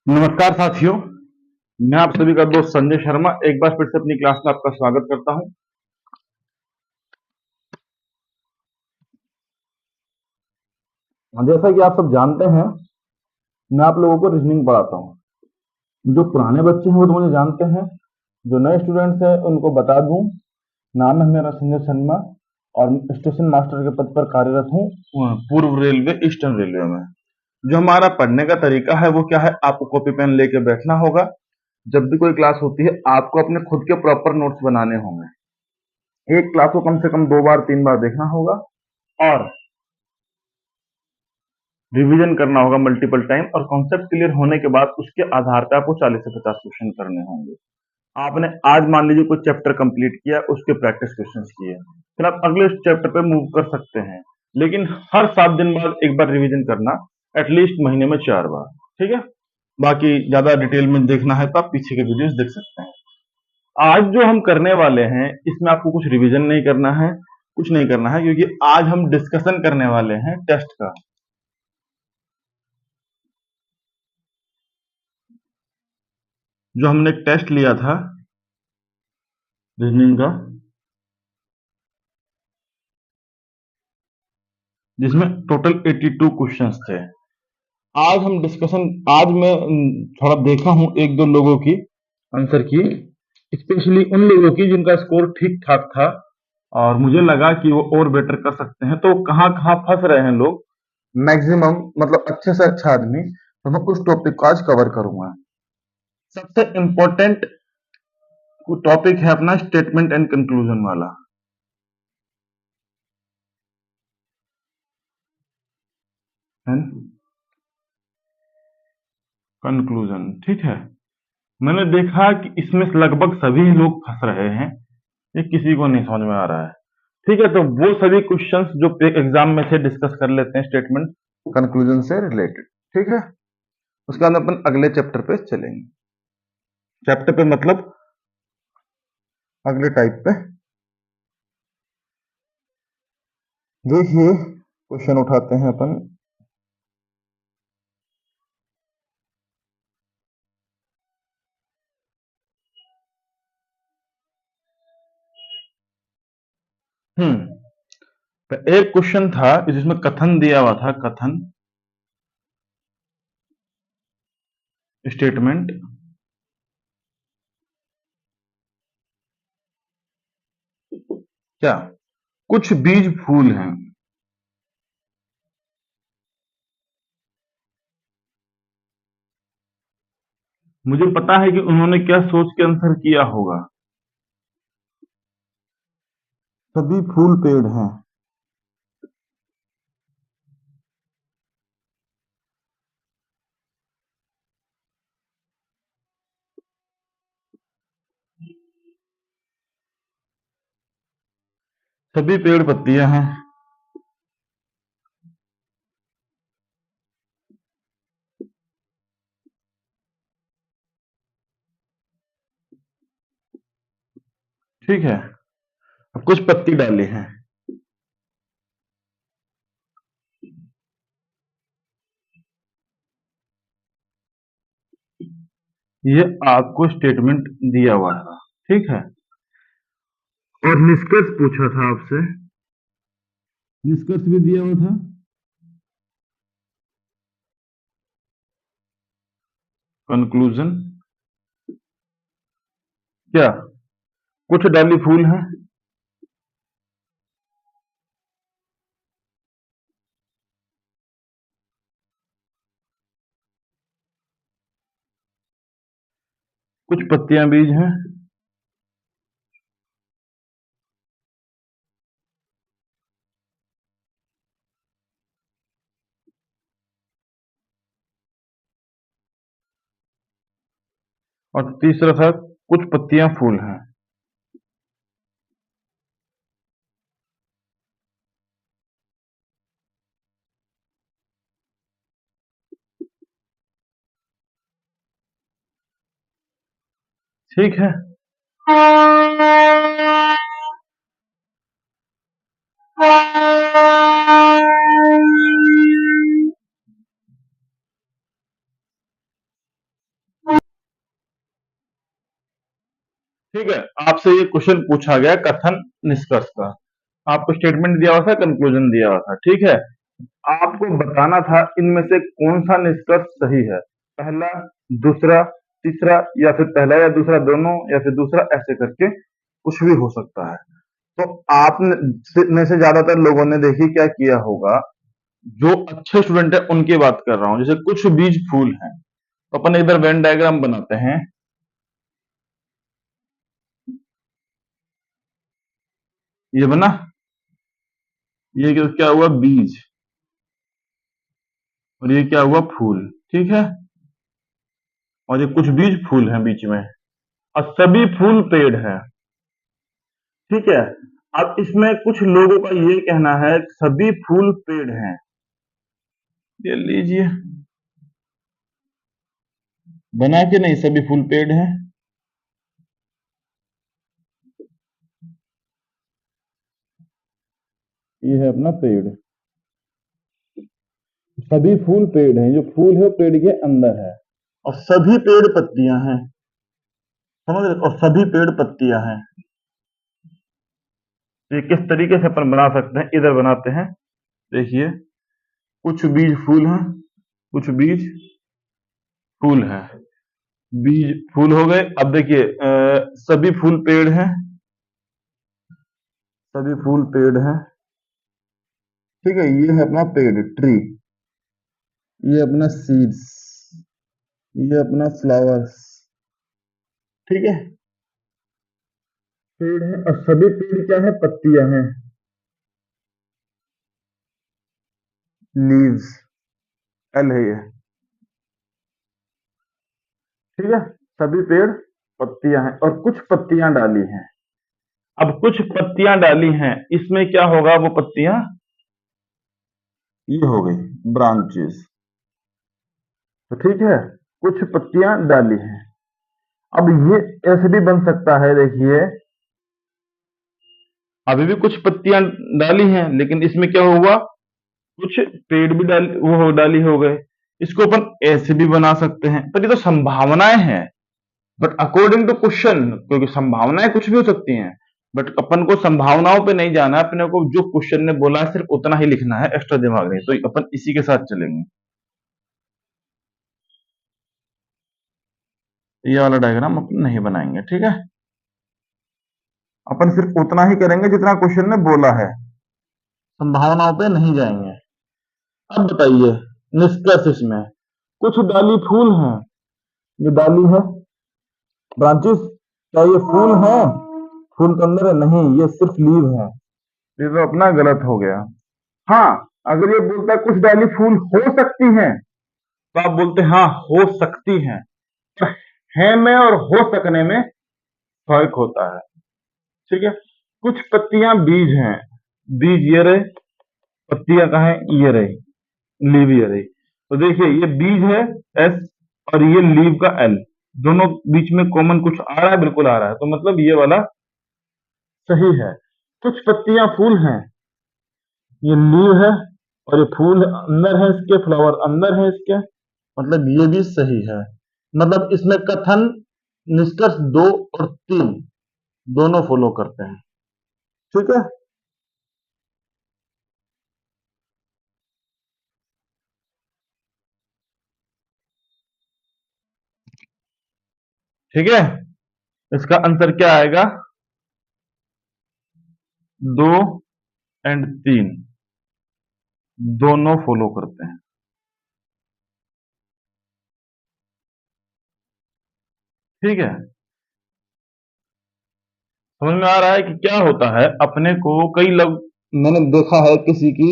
नमस्कार साथियों, मैं आप सभी का दोस्त संजय शर्मा एक बार फिर से अपनी क्लास में आपका स्वागत करता हूं। जैसा कि आप सब जानते हैं, मैं आप लोगों को रीजनिंग पढ़ाता हूं। जो पुराने बच्चे हैं वो तो मुझे जानते हैं, जो नए स्टूडेंट्स हैं उनको बता दूं, नाम है मेरा संजय शर्मा और स्टेशन मास्टर के पद पर कार्यरत हूं पूर्व रेलवे ईस्टर्न रेलवे में। जो हमारा पढ़ने का तरीका है वो क्या है, आपको कॉपी पेन लेके बैठना होगा। जब भी कोई क्लास होती है आपको अपने खुद के प्रॉपर नोट्स बनाने होंगे। एक क्लास को कम से कम 2 बार 3 बार देखना होगा और रिवीजन करना होगा मल्टीपल टाइम, और कॉन्सेप्ट क्लियर होने के बाद उसके आधार पर आपको 40 से 50 क्वेश्चन करने होंगे। आपने आज मान लीजिए कोई चैप्टर कंप्लीट किया, उसके प्रैक्टिस क्वेश्चंस किए, फिर आप अगले चैप्टर पे मूव कर सकते हैं। लेकिन हर 7 दिन बाद एक बार रिवीजन करना, एटलीस्ट महीने में 4 बार। ठीक है। बाकी ज्यादा डिटेल में देखना है तो आप पीछे के वीडियोस देख सकते हैं। आज जो हम करने वाले हैं इसमें आपको कुछ रिवीजन नहीं करना है, कुछ नहीं करना है, क्योंकि आज हम डिस्कशन करने वाले हैं टेस्ट का। जो हमने एक टेस्ट लिया था रीजनिंग का, जिसमें टोटल 82 क्वेश्चंस थे। आज मैं थोड़ा देखा हूं एक दो लोगों की आंसर की, स्पेशली उन लोगों की जिनका स्कोर ठीक ठाक था और मुझे लगा कि वो और बेटर कर सकते हैं। तो कहाँ कहाँ फंस रहे हैं लोग, मैक्सिमम मतलब अच्छे से अच्छा आदमी, तो मैं उस टॉपिक को आज कवर करूंगा। सबसे इंपॉर्टेंट टॉपिक है अपना स्टेटमेंट एंड कंक्लूजन वाला, है कंक्लूजन। ठीक है। मैंने देखा कि इसमें लगभग सभी लोग फंस रहे हैं, ये किसी को नहीं समझ में आ रहा है। ठीक है, तो वो सभी क्वेश्चंस जो एग्जाम में थे डिस्कस कर लेते हैं स्टेटमेंट कंक्लूजन से रिलेटेड। ठीक है। उसके बाद अपन अगले चैप्टर पे चलेंगे। चैप्टर पे मतलब अगले टाइप पे। देखिए, क्वेश्चन उठाते हैं अपन। तो एक क्वेश्चन था जिसमें कथन दिया हुआ था, कथन स्टेटमेंट। क्या कुछ बीज फूल हैं। मुझे पता है कि उन्होंने क्या सोच के आंसर किया होगा। सभी फूल पेड़ हैं। सभी पेड़ पत्तियां हैं। ठीक है। अब कुछ पत्ती डाली हैं। ये आपको स्टेटमेंट दिया हुआ था। ठीक है। और निष्कर्ष पूछा था आपसे, निष्कर्ष भी दिया हुआ था। कंक्लूजन क्या कुछ डाली फूल हैं। कुछ पत्तियां बीज हैं। और तीसरा था कुछ पत्तियां फूल हैं। ठीक है। ठीक है, आपसे ये क्वेश्चन पूछा गया कथन निष्कर्ष का। आपको स्टेटमेंट दिया हुआ था, कंक्लूजन दिया हुआ था, ठीक है। आपको बताना था इनमें से कौन सा निष्कर्ष सही है, पहला, दूसरा, तीसरा, या फिर पहला या दूसरा दोनों, या फिर दूसरा, ऐसे करके कुछ भी हो सकता है। तो आपने में से ज्यादातर लोगों ने देखिए क्या किया होगा, जो अच्छे स्टूडेंट है उनकी बात कर रहा हूं, जैसे कुछ बीज फूल हैं, तो अपन इधर वेन डायग्राम बनाते हैं। ये बना, ये क्या हुआ, बीज, और ये क्या हुआ, फूल, ठीक है। और ये कुछ बीज फूल हैं बीच में, और सभी फूल पेड़ हैं, ठीक है। अब इसमें कुछ लोगों का ये कहना है सभी फूल पेड़ हैं, ये लीजिए, बना के नहीं, सभी फूल पेड़ हैं। ये है अपना पेड़, सभी फूल पेड़ हैं, जो फूल है वो पेड़ के अंदर है, और सभी पेड़ पत्तियां हैं, समझ रहे, और सभी पेड़ पत्तियां हैं। तो ये किस तरीके से अपन बना सकते हैं, इधर बनाते हैं, देखिए, कुछ बीज फूल हैं, कुछ बीज फूल हैं, बीज फूल हो गए। अब देखिए सभी फूल पेड़ हैं, सभी फूल पेड़ हैं, ठीक है। ये है अपना पेड़, ट्री, ये अपना सीड्स, ये अपना फ्लावर्स, ठीक है, पेड़ है, और सभी पेड़ क्या है, पत्तियां हैं, लीव्स, एल है ये, ठीक है। सभी पेड़ पत्तियां हैं, और कुछ पत्तियां डाली हैं। अब कुछ पत्तियां डाली हैं, इसमें क्या होगा, वो पत्तियां ये हो गई ब्रांचेस, तो ठीक है, कुछ पत्तियां डाली हैं। अब ये ऐसे भी बन सकता है, देखिए, अभी भी कुछ पत्तियां डाली हैं, लेकिन इसमें क्या हुआ, कुछ पेड़ भी डाली हो गए। इसको अपन ऐसे भी बना सकते हैं, पर ये तो संभावनाएं हैं, बट अकॉर्डिंग टू क्वेश्चन, क्योंकि संभावनाएं कुछ भी हो सकती हैं, बट अपन को संभावनाओं पे नहीं जाना है, अपने को जो क्वेश्चन ने बोला है सिर्फ उतना ही लिखना है, एक्स्ट्रा दिमाग नहीं, तो अपन इसी के साथ चलेंगे। ये वाला डायग्राम अपन नहीं बनाएंगे, ठीक है। अपन सिर्फ उतना ही करेंगे जितना क्वेश्चन ने बोला है, संभावनाओं पे नहीं जाएंगे। अब बताइए निष्कर्ष इसमें, कुछ डाली फूल हैं, ये डाली है, ब्रांचेस, क्या ये फूल है, फूल के अंदर है, नहीं, ये सिर्फ लीव है, ये तो अपना गलत हो गया। हाँ, अगर ये बोलता है कुछ डाली फूल हो सकती हैं, तो आप बोलते हैं हाँ हो सकती हैं, है में और हो सकने में फर्क होता है, ठीक है। कुछ पत्तियां बीज हैं, बीज ये रहे, पत्तियां कहाँ है, ये रही, लीव ये रही, तो देखिए ये बीज है एस, और ये लीव का एल, दोनों बीच में कॉमन कुछ आ रहा है, बिल्कुल आ रहा है, तो मतलब ये वाला सही है। कुछ पत्तियां फूल हैं, ये लीव है, और ये फूल अंदर है, इसके फ्लावर अंदर है इसके, मतलब ये भी सही है। मतलब इसमें कथन निष्कर्ष 2 और 3 दोनों फॉलो करते हैं, ठीक है। ठीक है, इसका आंसर क्या आएगा, 2 एंड 3 दोनों फॉलो करते हैं, ठीक है। समझ में आ रहा है कि क्या होता है, अपने को कई लोग, मैंने देखा है किसी की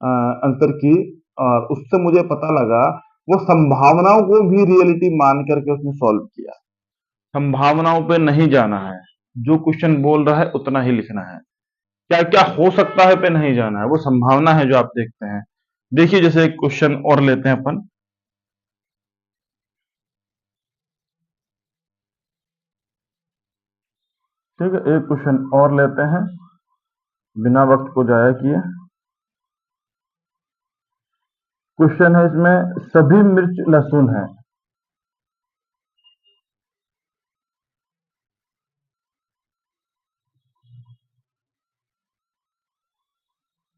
आंसर की, और उससे मुझे पता लगा वो संभावनाओं को भी रियलिटी मान करके उसने सॉल्व किया। संभावनाओं पे नहीं जाना है, जो क्वेश्चन बोल रहा है उतना ही लिखना है, क्या क्या हो सकता है पे नहीं जाना है, वो संभावना है जो आप देखते हैं। देखिए जैसे एक क्वेश्चन और लेते हैं अपन, ठीक है, एक क्वेश्चन और लेते हैं बिना वक्त को जाया किए। क्वेश्चन है इसमें, सभी मिर्च लहसुन है,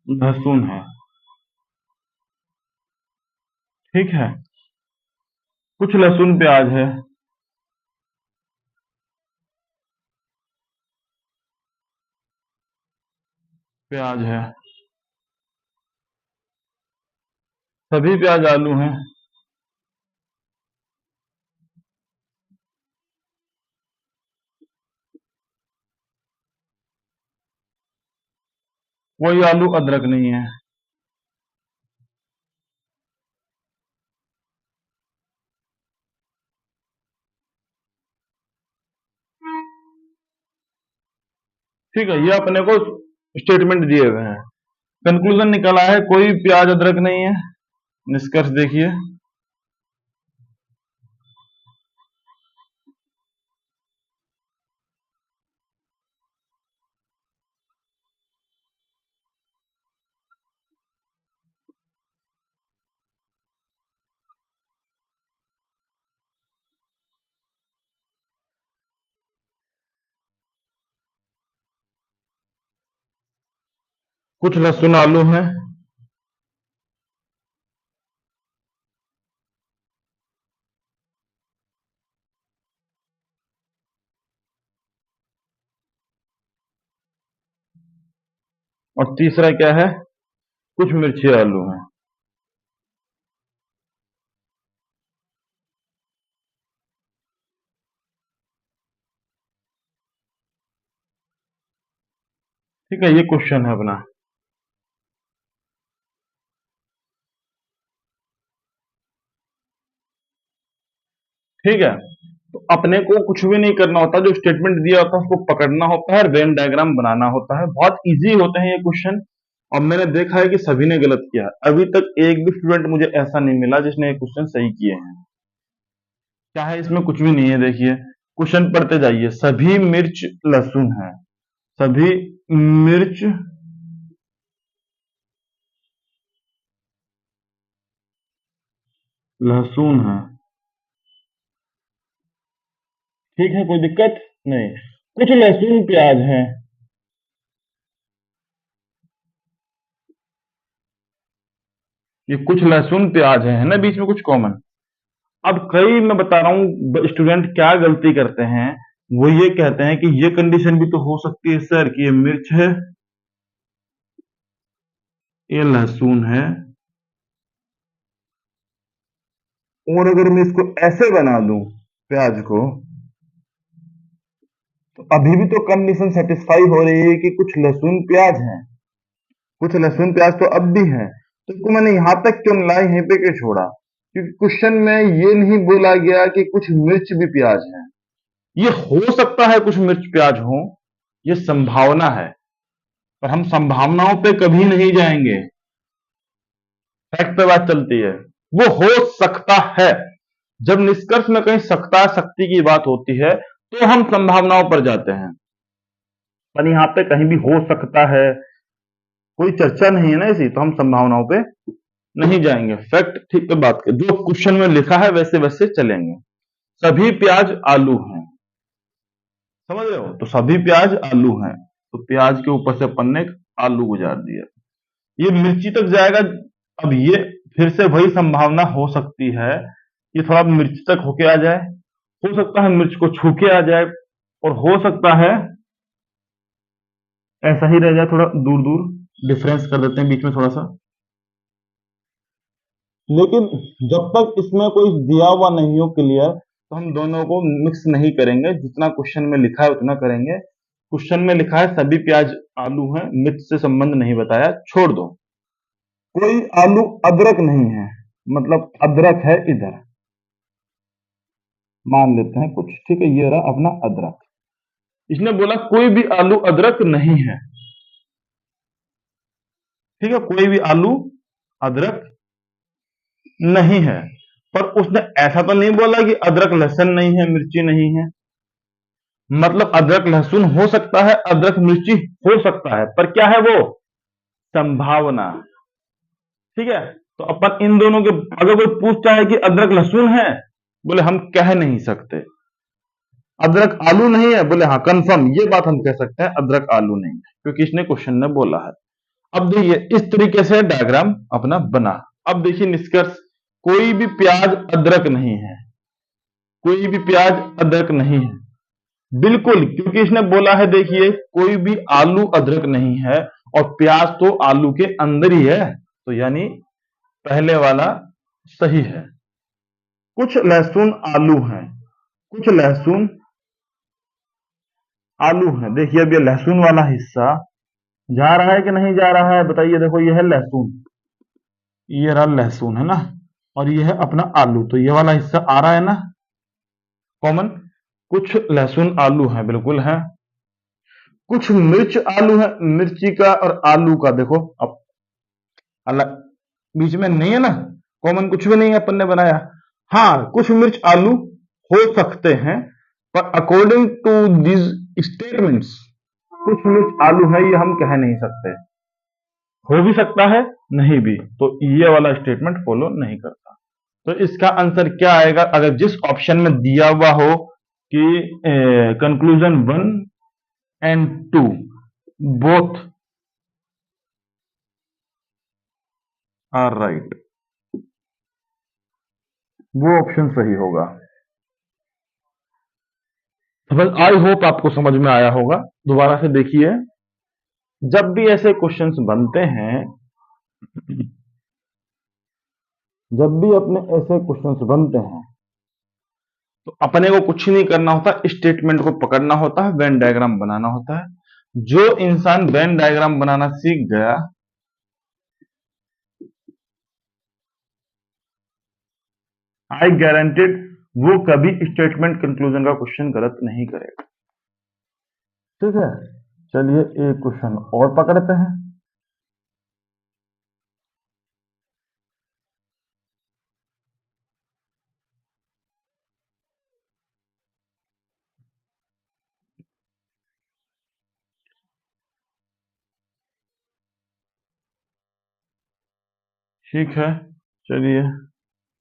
लहसुन है, ठीक है। कुछ लहसुन प्याज है, प्याज है, सभी प्याज आलू हैं, कोई आलू अदरक नहीं है। ठीक है, ये अपने को स्टेटमेंट दिए हुए हैं। कंक्लूजन निकला है कोई प्याज अदरक नहीं है। निष्कर्ष देखिए, कुछ लहसुन आलू हैं, और तीसरा क्या है, कुछ मिर्ची आलू हैं। ठीक है, ये क्वेश्चन है अपना। ठीक है, तो अपने को कुछ भी नहीं करना होता, जो स्टेटमेंट दिया होता है उसको पकड़ना होता है और वेन डायग्राम बनाना होता है। बहुत इजी होते हैं ये क्वेश्चन, और मैंने देखा है कि सभी ने गलत किया है। अभी तक एक भी स्टूडेंट मुझे ऐसा नहीं मिला जिसने ये क्वेश्चन सही किए हैं। क्या है इसमें, कुछ भी नहीं है। देखिए क्वेश्चन पढ़ते जाइए, सभी मिर्च लहसुन है, सभी मिर्च लहसुन है, ठीक है, कोई दिक्कत नहीं। कुछ लहसुन प्याज है, ये कुछ लहसुन प्याज है ना, बीच में कुछ कॉमन। अब कई मैं बता रहा हूँ स्टूडेंट क्या गलती करते हैं, वो ये कहते हैं कि ये कंडीशन भी तो हो सकती है सर कि ये मिर्च है, ये लहसुन है, और अगर मैं इसको ऐसे बना दूं प्याज को, तो अभी भी तो कंडीशन सेटिस्फाई हो रही है कि कुछ लहसुन प्याज है, कुछ लहसुन प्याज तो अब भी है। तो इसको मैंने यहां तक क्यों लाया, यहीं पे क्यों छोड़ा? क्योंकि क्वेश्चन में ये नहीं बोला गया कि कुछ मिर्च भी प्याज है। ये हो सकता है कुछ मिर्च प्याज हो, ये संभावना है, पर हम संभावनाओं पे कभी नहीं जाएंगे, फैक्ट पे बात चलती है। वो हो सकता है, जब निष्कर्ष में कहीं सकता शक्ति की बात होती है तो हम संभावनाओं पर जाते हैं, पर यहां पे कहीं भी हो सकता है, कोई चर्चा नहीं है ना ऐसी, तो हम संभावनाओं पे नहीं जाएंगे, फैक्ट ठीक पे बात कर, जो क्वेश्चन में लिखा है वैसे वैसे चलेंगे। सभी प्याज आलू हैं, समझ रहे हो, तो सभी प्याज आलू हैं, तो प्याज के ऊपर से अपन ने एक आलू गुजार दिया, ये मिर्ची तक जाएगा। अब ये फिर से वही संभावना हो सकती है, ये थोड़ा मिर्च तक होके आ जाए, हो सकता है मिर्च को छू के आ जाए, और हो सकता है ऐसा ही रह जाए, थोड़ा दूर दूर डिफरेंस कर देते हैं बीच में थोड़ा सा। लेकिन जब तक इसमें कोई दिया हुआ नहीं हो क्लियर, तो हम दोनों को मिक्स नहीं करेंगे, जितना क्वेश्चन में लिखा है उतना करेंगे। क्वेश्चन में लिखा है सभी प्याज आलू हैं, मिर्च से संबंध नहीं बताया, छोड़ दो। कोई आलू अदरक नहीं है, मतलब अदरक है इधर, मान लेते हैं कुछ, ठीक है, ये रहा अपना अदरक। इसने बोला कोई भी आलू अदरक नहीं है, ठीक है, कोई भी आलू अदरक नहीं है, पर उसने ऐसा तो नहीं बोला कि अदरक लहसुन नहीं है, मिर्ची नहीं है। मतलब अदरक लहसुन हो सकता है, अदरक मिर्ची हो सकता है, पर क्या है वो, संभावना। ठीक है, तो अपन इन दोनों के, अगर कोई पूछता है कि अदरक लहसुन है, बोले हम कह नहीं सकते। अदरक आलू नहीं है, बोले हाँ कंफर्म, ये बात हम कह सकते हैं, अदरक आलू नहीं है, क्योंकि इसने क्वेश्चन में बोला है। अब देखिए इस तरीके से डायग्राम अपना बना। अब देखिए निष्कर्ष, कोई भी प्याज अदरक नहीं है, कोई भी प्याज अदरक नहीं है, बिल्कुल, क्योंकि इसने बोला है देखिए कोई भी आलू अदरक नहीं है, और प्याज तो आलू के अंदर ही है, तो यानी पहले वाला सही है। कुछ लहसुन आलू हैं, कुछ लहसुन आलू हैं। देखिए अब ये लहसुन वाला हिस्सा जा रहा है कि नहीं जा रहा है, बताइए। देखो ये है लहसुन, ये रहा लहसुन है ना, और ये है अपना आलू, तो ये वाला हिस्सा आ रहा है ना कॉमन। कुछ लहसुन आलू हैं, बिल्कुल है। कुछ मिर्च आलू है, मिर्ची का और आलू का देखो अब अलग, बीच में नहीं है ना कॉमन, कुछ भी नहीं है अपन ने बनाया। हाँ, कुछ मिर्च आलू हो सकते हैं, पर अकॉर्डिंग टू दिस स्टेटमेंट्स कुछ मिर्च आलू है, ये हम कह नहीं सकते। हो भी सकता है, नहीं भी, तो ये वाला स्टेटमेंट फॉलो नहीं करता। तो इसका आंसर क्या आएगा, अगर जिस ऑप्शन में दिया हुआ हो कि conclusion 1 and 2 both are right, वो ऑप्शन सही होगा। तो बस आई होप आपको समझ में आया होगा। दोबारा से देखिए, जब भी ऐसे क्वेश्चंस बनते हैं, जब भी अपने ऐसे क्वेश्चंस बनते हैं, तो अपने को कुछ नहीं करना होता, स्टेटमेंट को पकड़ना होता है, वेन डायग्राम बनाना होता है। जो इंसान वेन डायग्राम बनाना सीख गया, आई गारंटेड वो कभी स्टेटमेंट कंक्लूजन का क्वेश्चन गलत नहीं करेगा। ठीक है, चलिए एक क्वेश्चन और पकड़ते हैं। ठीक है, चलिए,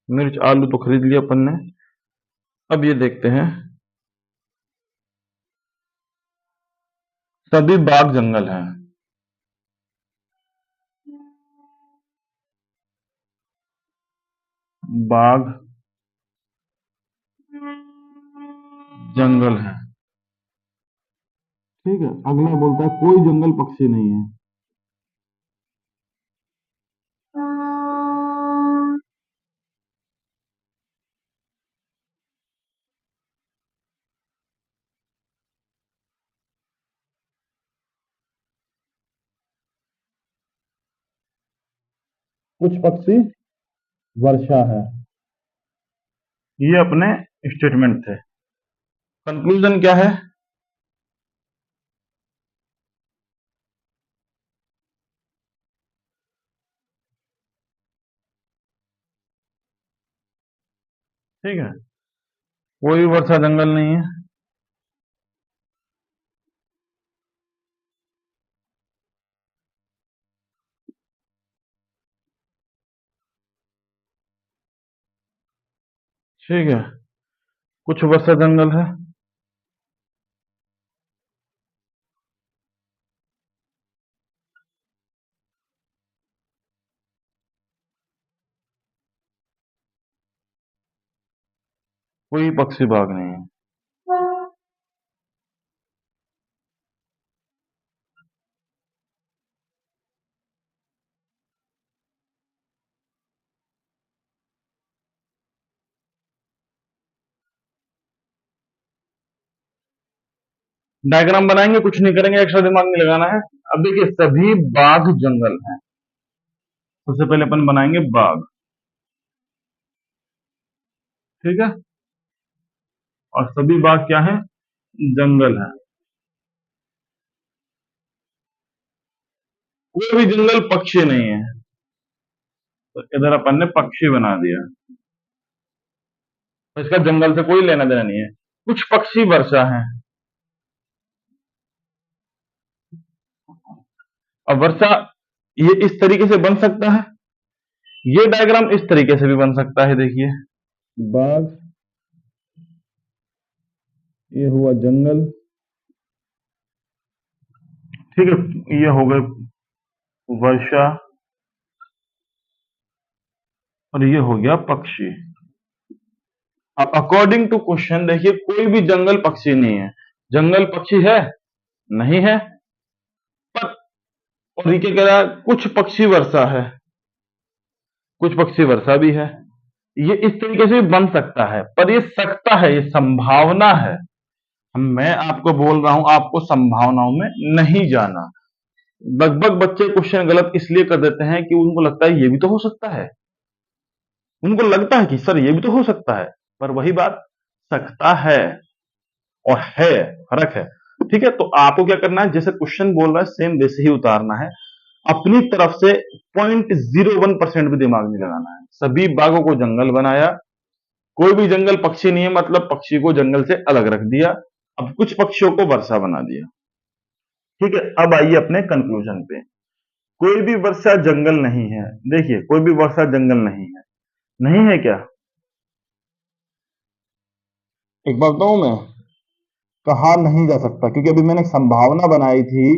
मिर्च आलू तो खरीद लिया अपन ने। अब ये देखते हैं, सभी बाग जंगल हैं, बाग जंगल है। ठीक है, अगला बोलता है कोई जंगल पक्षी नहीं है। कुछ पक्षी वर्षा है। ये अपने स्टेटमेंट थे। कंक्लूजन क्या है, ठीक है, कोई वर्षा जंगल नहीं है। ठीक है, कुछ वर्षा जंगल है। कोई पक्षी बाग नहीं है। डायग्राम बनाएंगे, कुछ नहीं करेंगे, एक्स्ट्रा दिमाग नहीं लगाना है। अब देखिए सभी बाग जंगल हैं, सबसे पहले अपन बनाएंगे बाग। ठीक है, और सभी बाग क्या है, जंगल है। कोई भी जंगल पक्षी नहीं है, तो इधर अपन ने पक्षी बना दिया, तो इसका जंगल से कोई लेना देना नहीं है। कुछ पक्षी वर्षा है, अब वर्षा ये इस तरीके से बन सकता है, ये डायग्राम इस तरीके से भी बन सकता है। देखिए बाग, ये हुआ जंगल। ठीक है, ये हो गए वर्षा, और ये हो गया पक्षी। अब अकॉर्डिंग टू क्वेश्चन देखिए, कोई भी जंगल पक्षी नहीं है। जंगल पक्षी है? नहीं है। पर और ये क्या कह रहा है, कुछ पक्षी वर्षा है, कुछ पक्षी वर्षा भी है। ये इस तरीके से भी बन सकता है, पर ये सकता है, ये संभावना है। मैं आपको बोल रहा हूं, आपको संभावनाओं में नहीं जाना। लगभग बच्चे क्वेश्चन गलत इसलिए कर देते हैं कि उनको लगता है ये भी तो हो सकता है, उनको लगता है कि सर ये भी तो हो सकता है, पर वही बात, सकता है और है, फर्क है। ठीक है, तो आपको क्या करना है, जैसे क्वेश्चन बोल रहा है सेम वैसे ही उतारना है। अपनी तरफ से 0.01% भी दिमाग नहीं लगाना है। सभी बाघों को जंगल बनाया, कोई भी जंगल पक्षी नहीं है, मतलब पक्षी को जंगल से अलग रख दिया। अब कुछ पक्षियों को वर्षा बना दिया। ठीक है, अब आइए अपने कंक्लूजन पे। कोई भी वर्षा जंगल नहीं है। देखिए, कोई भी वर्षा जंगल नहीं है। नहीं है क्या? एक बात बताऊं मैं, कहा नहीं जा सकता, क्योंकि अभी मैंने एक संभावना बनाई थी,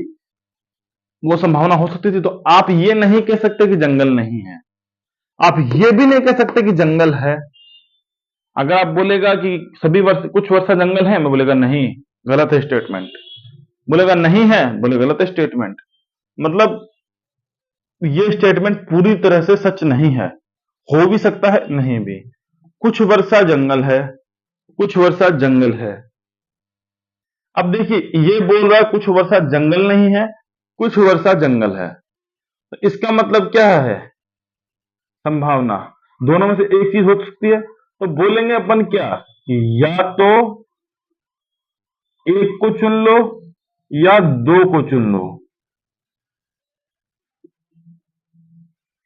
वो संभावना हो सकती थी। तो आप ये नहीं कह सकते कि जंगल नहीं है, आप ये भी नहीं कह सकते कि जंगल है। अगर आप बोलेगा कि सभी वर्ष कुछ वर्षा जंगल है, मैं बोलेगा नहीं, गलत है स्टेटमेंट। बोलेगा नहीं है, बोले गलत है स्टेटमेंट। मतलब ये स्टेटमेंट पूरी तरह से सच नहीं है। हो भी सकता है, नहीं भी। कुछ वर्षा जंगल है, कुछ वर्षा जंगल है। अब देखिए, ये बोल रहा है कुछ वर्षा जंगल नहीं है, कुछ वर्षा जंगल है। तो इसका मतलब क्या है? संभावना। दोनों में से एक चीज हो सकती है। तो बोलेंगे अपन क्या, कि या तो एक को चुन लो या दो को चुन लो।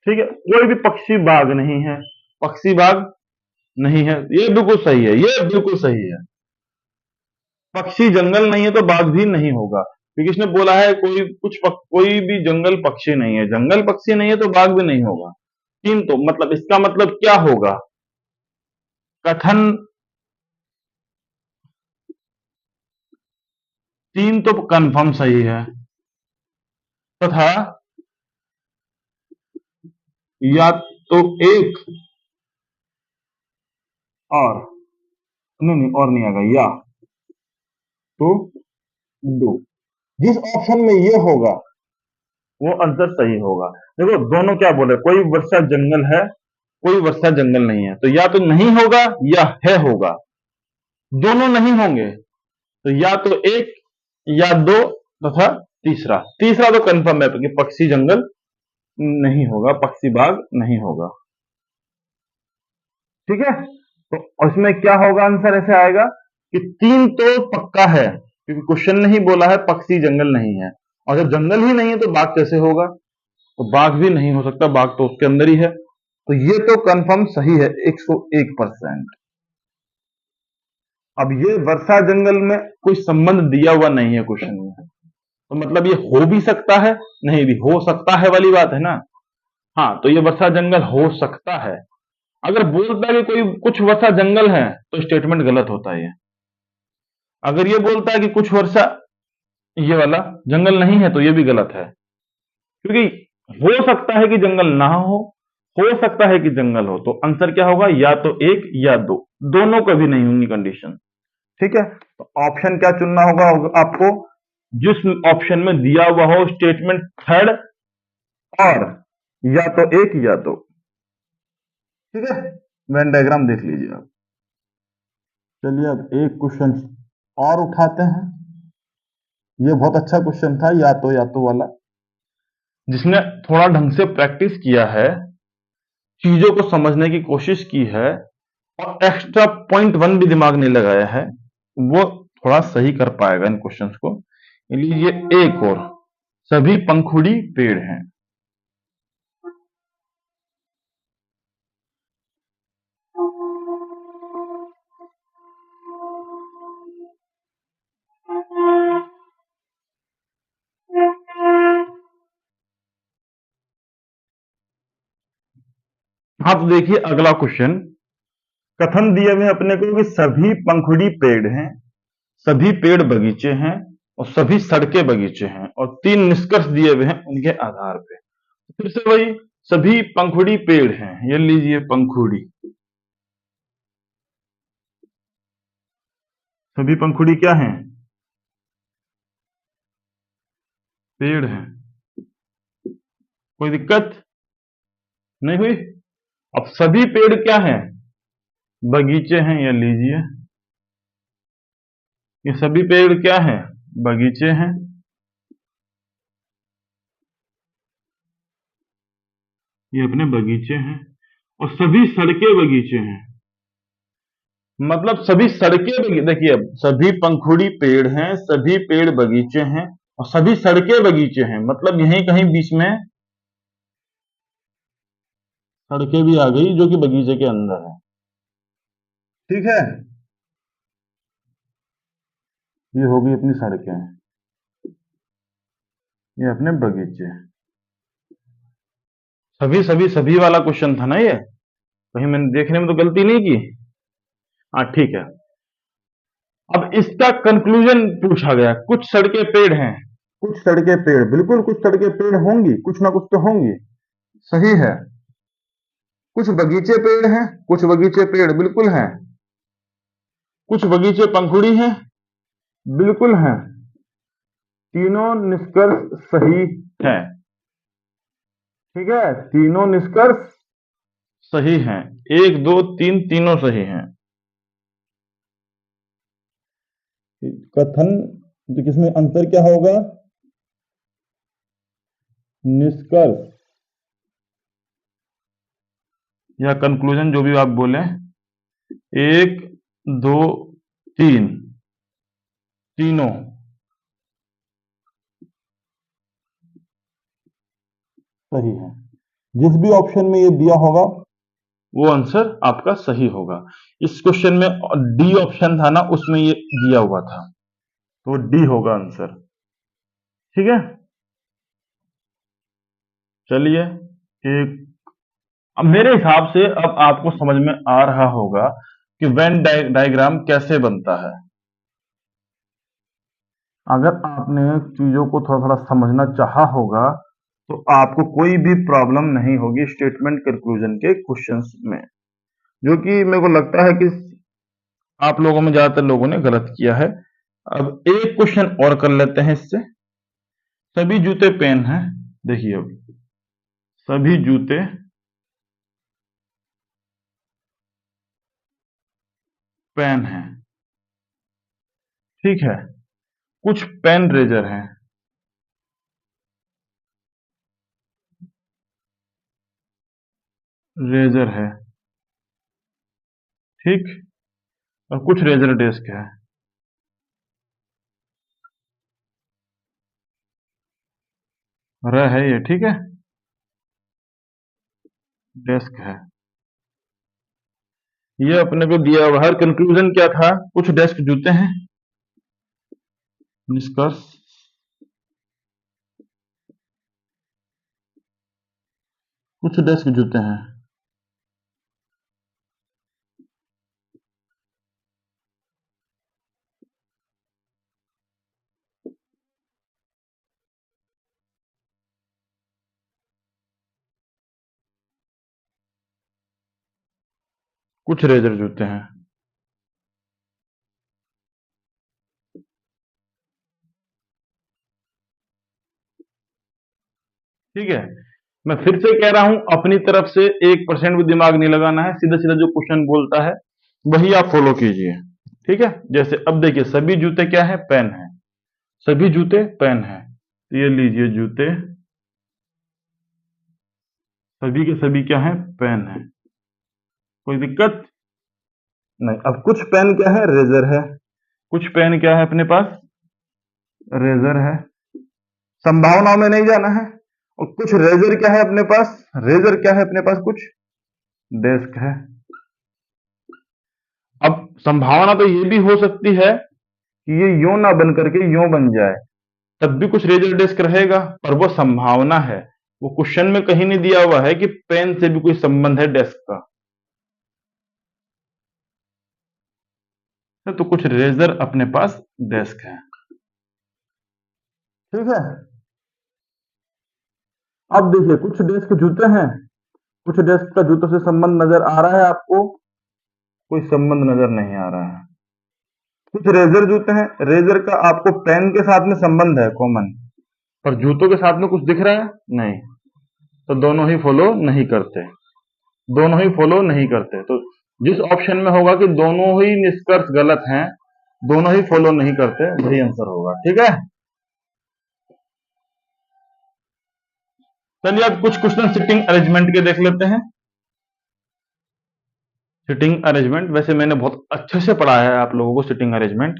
ठीक है, कोई भी पक्षी बाघ नहीं है, पक्षी बाघ नहीं है, ये बिल्कुल सही है, ये बिल्कुल सही है। पक्षी जंगल नहीं है तो बाघ भी नहीं होगा, क्योंकि इसने बोला है कोई भी जंगल पक्षी नहीं है। जंगल पक्षी नहीं है तो बाघ भी नहीं होगा। तीन तो मतलब इसका मतलब क्या होगा? कथन तीन तो कंफर्म सही है, तथा या तो एक और, नहीं नहीं और नहीं आएगा, या तो दो। जिस ऑप्शन में ये होगा वो आंसर सही होगा। देखो, दोनों क्या बोले, कोई वर्षा जंगल है, कोई वर्षा जंगल नहीं है। तो या तो नहीं होगा या है होगा, दोनों नहीं होंगे। तो या तो एक या दो, तथा तीसरा। तीसरा तो कंफर्म है कि पक्षी जंगल नहीं होगा, पक्षी बाग नहीं होगा। ठीक है, तो उसमें क्या होगा, आंसर ऐसे आएगा कि तीन तो पक्का है, क्योंकि क्वेश्चन नहीं बोला है पक्षी जंगल नहीं है। और जब जंगल ही नहीं है तो बाघ कैसे होगा? तो बाघ भी नहीं हो सकता, बाघ तो उसके अंदर ही है। तो ये तो कंफर्म सही है 101%। अब ये वर्षा जंगल में कोई संबंध दिया हुआ नहीं है क्वेश्चन में, तो मतलब ये हो भी सकता है, नहीं भी हो सकता है वाली बात है ना। हाँ, तो ये वर्षा जंगल हो सकता है। अगर बोलता है कि कोई कुछ वर्षा जंगल है तो स्टेटमेंट गलत होता है ये। अगर ये बोलता है कि कुछ वर्षा ये वाला जंगल नहीं है तो ये भी गलत है, क्योंकि हो सकता है कि जंगल ना हो सकता है कि जंगल हो। तो आंसर क्या होगा, या तो एक या दो, दोनों कभी नहीं होंगी कंडीशन। ठीक है, तो ऑप्शन क्या चुनना होगा आपको, जिस ऑप्शन में दिया हुआ हो स्टेटमेंट थर्ड, और या तो एक या दो। ठीक है, वेन डायग्राम देख लीजिए आप। चलिए अब एक क्वेश्चन और उठाते हैं। ये बहुत अच्छा क्वेश्चन था, या तो वाला। जिसने थोड़ा ढंग से प्रैक्टिस किया है, चीजों को समझने की कोशिश की है, और एक्स्ट्रा पॉइंट वन भी दिमाग नहीं लगाया है, वो थोड़ा सही कर पाएगा इन क्वेश्चंस को। लीजिए एक और, सभी पंखुड़ी पेड़ हैं। हाँ, तो देखिए अगला क्वेश्चन। कथन दिए हुए अपने को कि सभी पंखुड़ी पेड़ हैं, सभी पेड़ बगीचे हैं, और सभी सड़कें बगीचे हैं, और तीन निष्कर्ष दिए हुए हैं उनके आधार पे। फिर से वही, सभी पंखुड़ी पेड़ हैं, ये लीजिए पंखुड़ी, सभी पंखुड़ी क्या हैं? पेड़ हैं। कोई दिक्कत नहीं हुई? अब सभी पेड़ क्या हैं? बगीचे हैं, ये लीजिए, ये सभी पेड़ क्या हैं? बगीचे हैं। ये अपने बगीचे हैं। और सभी सड़कें बगीचे हैं, मतलब सभी सड़कें देखिए, अब सभी पंखुड़ी पेड़ हैं, सभी पेड़ बगीचे हैं, और सभी सड़कें बगीचे हैं, मतलब यहीं कहीं बीच में सड़कें भी आ गई जो कि बगीचे के अंदर है। ठीक है, ये होगी अपनी सड़कें, ये अपने बगीचे। सभी सभी सभी वाला क्वेश्चन था ना ये, कहीं मैंने देखने में तो गलती नहीं की? हाँ ठीक है। अब इसका कंक्लूजन पूछा गया, कुछ सड़कें पेड़ हैं, कुछ सड़कें पेड़, बिल्कुल कुछ सड़कें पेड़ होंगी, कुछ ना कुछ तो होंगी, सही है। कुछ बगीचे पेड़ हैं, कुछ बगीचे पेड़ बिल्कुल हैं, कुछ बगीचे पंखुड़ी हैं, बिल्कुल हैं। तीनों निष्कर्ष सही है। ठीक है, तीनों निष्कर्ष सही हैं, एक दो तीन तीनों सही हैं। कथन, तो किसमें अंतर क्या होगा? निष्कर्ष या कंक्लूजन, जो भी आप बोले, एक दो तीन, तीनों सही है। जिस भी ऑप्शन में ये दिया होगा वो आंसर आपका सही होगा। इस क्वेश्चन में डी ऑप्शन था ना, उसमें ये दिया हुआ था, तो डी होगा आंसर। ठीक है, चलिए। एक, अब मेरे हिसाब से अब आपको समझ में आ रहा होगा कि वेन डायग्राम कैसे बनता है। अगर आपने चीजों को थोड़ा थोड़ा समझना चाहा होगा तो आपको कोई भी प्रॉब्लम नहीं होगी स्टेटमेंट कंक्लूजन के क्वेश्चंस में, जो कि मेरे को लगता है कि आप लोगों में ज्यादातर लोगों ने गलत किया है। अब एक क्वेश्चन और कर लेते हैं इससे। सभी जूते पेन हैं, देखिए अब, सभी जूते पेन हैं, ठीक है। कुछ पेन रेजर हैं, रेजर है, ठीक। और कुछ रेजर डेस्क है, है ये, ठीक है, डेस्क है। ये अपने को दिया हुआ, हर कंक्लूजन क्या था? कुछ डेस्क जूते हैं, निष्कर्ष कुछ डेस्क जूते हैं। कुछ रेजर जूते हैं। ठीक है, मैं फिर से कह रहा हूं, अपनी तरफ से 1% भी दिमाग नहीं लगाना है, सीधा सीधा जो क्वेश्चन बोलता है वही आप फॉलो कीजिए। ठीक है, जैसे अब देखिए, सभी जूते क्या है? पेन है, सभी जूते पेन है, तो ये लीजिए जूते, सभी के सभी क्या है? पेन है। कोई दिक्कत नहीं। अब कुछ पेन क्या है? रेजर है। कुछ पेन क्या है अपने पास? रेजर है। संभावनाओं में नहीं जाना है। और कुछ रेजर क्या है अपने पास? रेजर क्या है अपने पास? कुछ डेस्क है। अब संभावना तो ये भी हो सकती है कि ये यूं ना बन करके यूं बन जाए, तब भी कुछ रेजर डेस्क रहेगा, पर वो संभावना है। वो क्वेश्चन में कहीं नहीं दिया हुआ है कि पेन से भी कोई संबंध है डेस्क का। तो कुछ रेजर अपने पास डेस्क है। ठीक है, अब देखिए कुछ डेस्क जूते हैं, कुछ डेस्क का जूतों से संबंध नजर आ रहा है आपको? कोई संबंध नजर नहीं आ रहा है। कुछ रेजर जूते हैं, रेजर का आपको पेन के साथ में संबंध है कॉमन, पर जूतों के साथ में कुछ दिख रहा है नहीं, तो दोनों ही फॉलो नहीं करते, दोनों ही फॉलो नहीं करते। तो जिस ऑप्शन में होगा कि दोनों ही निष्कर्ष गलत हैं, दोनों ही फॉलो नहीं करते, वही आंसर होगा। ठीक है, चलिए अब कुछ क्वेश्चन सिटिंग अरेंजमेंट के देख लेते हैं। सिटिंग अरेंजमेंट वैसे मैंने बहुत अच्छे से पढ़ाया है आप लोगों को सिटिंग अरेंजमेंट।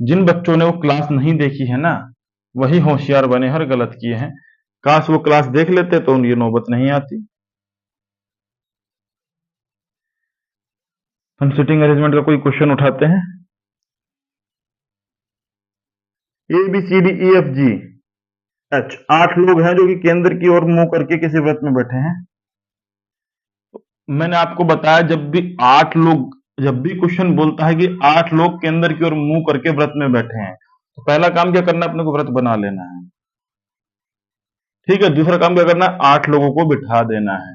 जिन बच्चों ने वो क्लास नहीं देखी है ना, वही होशियार बने और गलत किए हैं। काश वो क्लास देख लेते तो ये नौबत नहीं आती। हम सिटिंग अरेंजमेंट का कोई क्वेश्चन उठाते हैं। A B C D E F G H, 8 लोग हैं जो कि केंद्र की ओर मुंह करके किसी व्रत में बैठे हैं। मैंने आपको बताया जब भी क्वेश्चन बोलता है कि 8 लोग केंद्र की ओर मुंह करके व्रत में बैठे हैं, तो पहला काम क्या करना है, अपने को व्रत बना लेना है। ठीक है, दूसरा काम क्या करना है, 8 लोगों को बिठा देना है,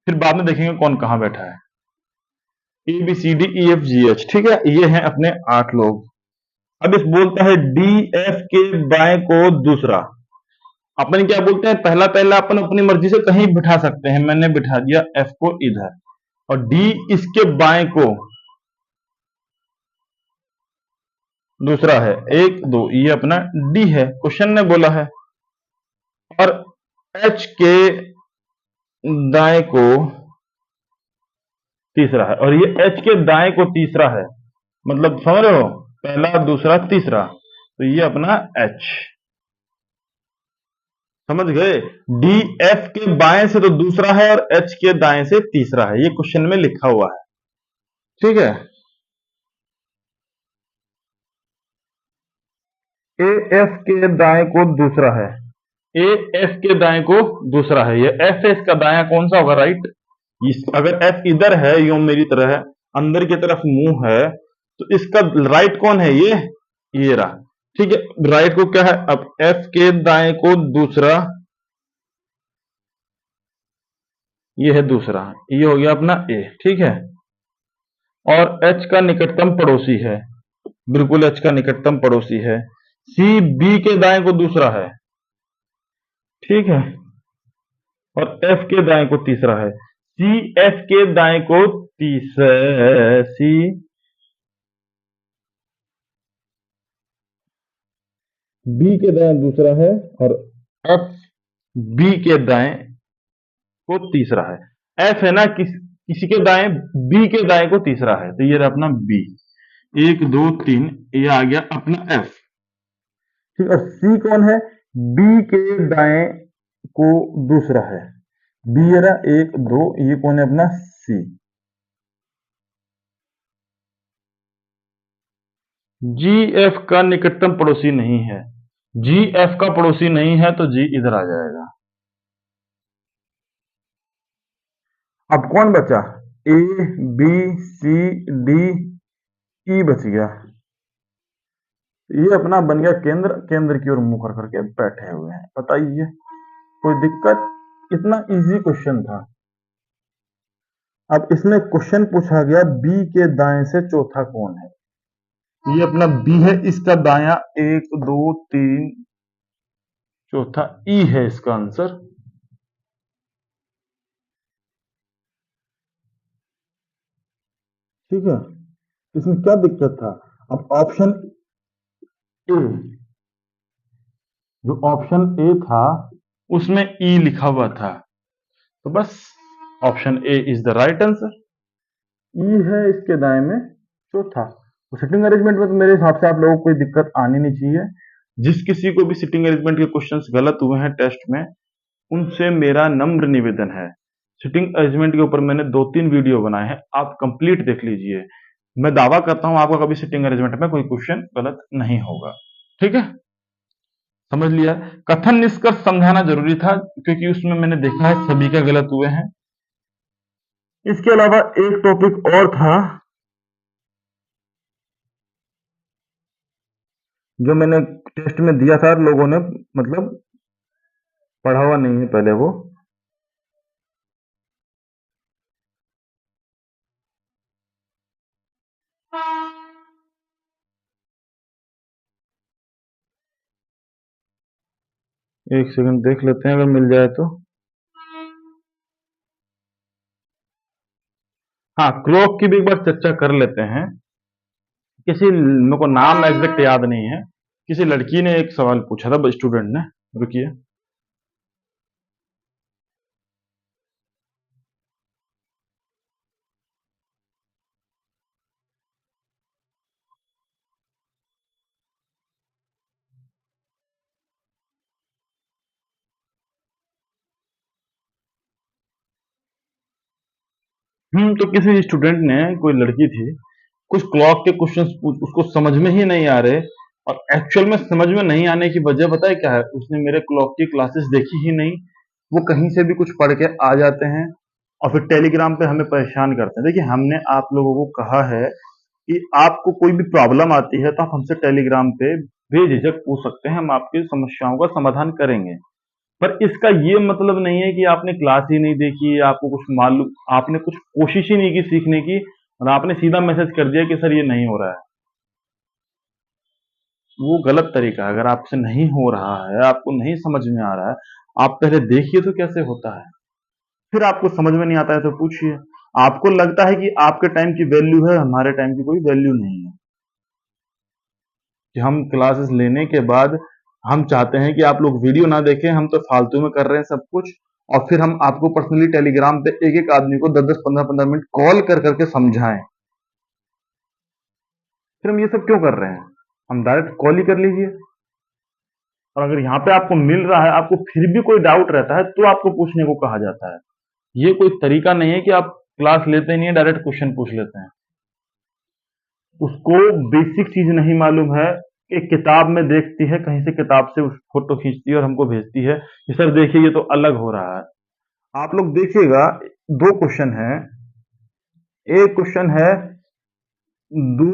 फिर बाद में देखेंगे कौन कहां बैठा है। A B C D E F G H, ठीक है, ये हैं अपने 8 लोग। अब इस बोलता है डी एफ के बाएं को दूसरा। अपन क्या बोलते हैं, पहला पहला अपन अपनी मर्जी से कहीं बिठा सकते हैं, मैंने बिठा दिया एफ को इधर, और डी इसके बाएं को दूसरा है, 1 2, ये अपना डी है, क्वेश्चन ने बोला है। और एच के दाएं को तीसरा है, और ये एच के दाएं को तीसरा है, मतलब समझ रहे हो, पहला दूसरा तीसरा, तो ये अपना एच। समझ गए, डी एफ के बाएं से तो दूसरा है और एच के दाएं से तीसरा है, ये क्वेश्चन में लिखा हुआ है। ठीक है, ए एफ के दाएं को दूसरा है, ए एफ के दाएं को दूसरा है, ये एफ है, इसका दाया कौन सा होगा, राइट। अगर एफ इधर है यूं मेरी तरह है, अंदर की तरफ मुंह है, तो इसका राइट कौन है, ये रहा। ठीक है, राइट को क्या है, अब एफ के दाएं को दूसरा, ये है दूसरा, ये हो गया अपना ए। ठीक है, और एच का निकटतम पड़ोसी है, बिल्कुल एच का निकटतम पड़ोसी है। सी बी के दाएं को दूसरा है, ठीक है, और एफ के दाएं को तीसरा है। सी एफ के दाएं को तीसरा, सी बी के दाएं दूसरा है, और एफ बी के दाएं को तीसरा है। एफ है ना, किसी के दाएं, बी के दाएं को तीसरा है, तो ये रहा अपना बी, 1 2 3, ये आ गया अपना एफ। ठीक, और सी कौन है, बी के दाएं को दूसरा है, बी है ना 1 2, ये कौन है अपना सी। जी एफ का निकटतम पड़ोसी नहीं है, जी एफ का पड़ोसी नहीं है, तो जी इधर आ जाएगा। अब कौन बचा, ए बी सी डी ई बच गया, ये अपना बन गया केंद्र, केंद्र की ओर मुंह कर करके बैठे हुए हैं। बताइए कोई दिक्कत, इतना इजी क्वेश्चन था। अब इसमें क्वेश्चन पूछा गया बी के दाएं से चौथा कौन है, ये अपना बी है, इसका दाया 1 2 3, चौथा ई है इसका आंसर। ठीक है, इसमें क्या दिक्कत था। अब ऑप्शन ए, जो ऑप्शन ए था उसमें ई लिखा हुआ था, तो बस option A is the right answer. ई है इसके दाएं में चौथा। तो सिटिंग अरेंजमेंट में तो मेरे हिसाब से आप लोगों को कोई दिक्कत आनी नहीं चाहिए। जिस किसी को भी सिटिंग अरेंजमेंट के क्वेश्चंस गलत हुए हैं टेस्ट में, उनसे मेरा नम्र निवेदन है, सिटिंग अरेंजमेंट के ऊपर मैंने 2-3 वीडियो बनाए हैं, आप कंप्लीट देख लीजिए। मैं दावा करता हूं आपका कभी सिटिंग अरेंजमेंट में कोई क्वेश्चन गलत नहीं होगा। ठीक है, समझ लिया। कथन निष्कर्ष समझाना जरूरी था, क्योंकि उसमें मैंने देखा है सभी का गलत हुए हैं। इसके अलावा एक टॉपिक और था जो मैंने टेस्ट में दिया था, लोगों ने मतलब पढ़ा हुआ नहीं है पहले वो। एक सेकंड देख लेते हैं अगर मिल जाए तो। हाँ, क्लॉक की भी एक बार चर्चा कर लेते हैं। किसी मेरे को नाम एग्जैक्ट याद नहीं है, किसी लड़की ने एक सवाल पूछा था, स्टूडेंट ने। रुकिए। तो किसी स्टूडेंट ने, कोई लड़की थी, कुछ क्लॉक के क्वेश्चंस उसको समझ में ही नहीं आ रहे। और एक्चुअल में समझ में नहीं आने की वजह पता है क्या है? उसने मेरे क्लॉक की क्लासेस देखी ही नहीं। वो कहीं से भी कुछ पढ़ के आ जाते हैं और फिर टेलीग्राम पे हमें परेशान करते हैं। देखिए, हमने आप लोगों को कहा है कि आपको कोई भी प्रॉब्लम आती है तो आप हमसे टेलीग्राम पे बेझिझक पूछ सकते हैं, हम आपकी समस्याओं का समाधान करेंगे। पर इसका ये मतलब नहीं है कि आपने क्लास ही नहीं देखी, आपको कुछ मालूम, आपने कुछ कोशिश ही नहीं की सीखने की और आपने सीधा मैसेज कर दिया कि सर ये नहीं हो रहा है। वो गलत तरीका है। अगर आपसे नहीं हो रहा है, आपको नहीं समझ में आ रहा है, आप पहले देखिए तो कैसे होता है। फिर आपको समझ में नहीं आता है तो पूछिए। आपको लगता है कि आपके टाइम की वैल्यू है, हमारे टाइम की कोई वैल्यू नहीं है। कि हम क्लासेस लेने के बाद हम चाहते हैं कि आप लोग वीडियो ना देखें, हम तो फालतू में कर रहे हैं सब कुछ। और फिर हम आपको पर्सनली टेलीग्राम पे एक एक आदमी को 10 10 15 15 मिनट कॉल कर करके समझाएं। फिर हम ये सब क्यों कर रहे हैं? हम डायरेक्ट कॉल ही कर लीजिए। और अगर यहाँ पे आपको मिल रहा है, आपको फिर भी कोई डाउट रहता है, तो आपको पूछने को कहा जाता है। ये कोई तरीका नहीं है कि आप क्लास लेते नहीं है डायरेक्ट क्वेश्चन पूछ लेते हैं। उसको बेसिक चीज नहीं मालूम है कि किताब में देखती है, कहीं से किताब से उस फोटो खींचती है और हमको भेजती है कि सर देखिए ये तो अलग हो रहा है। आप लोग देखिएगा, दो क्वेश्चन है। एक क्वेश्चन है 2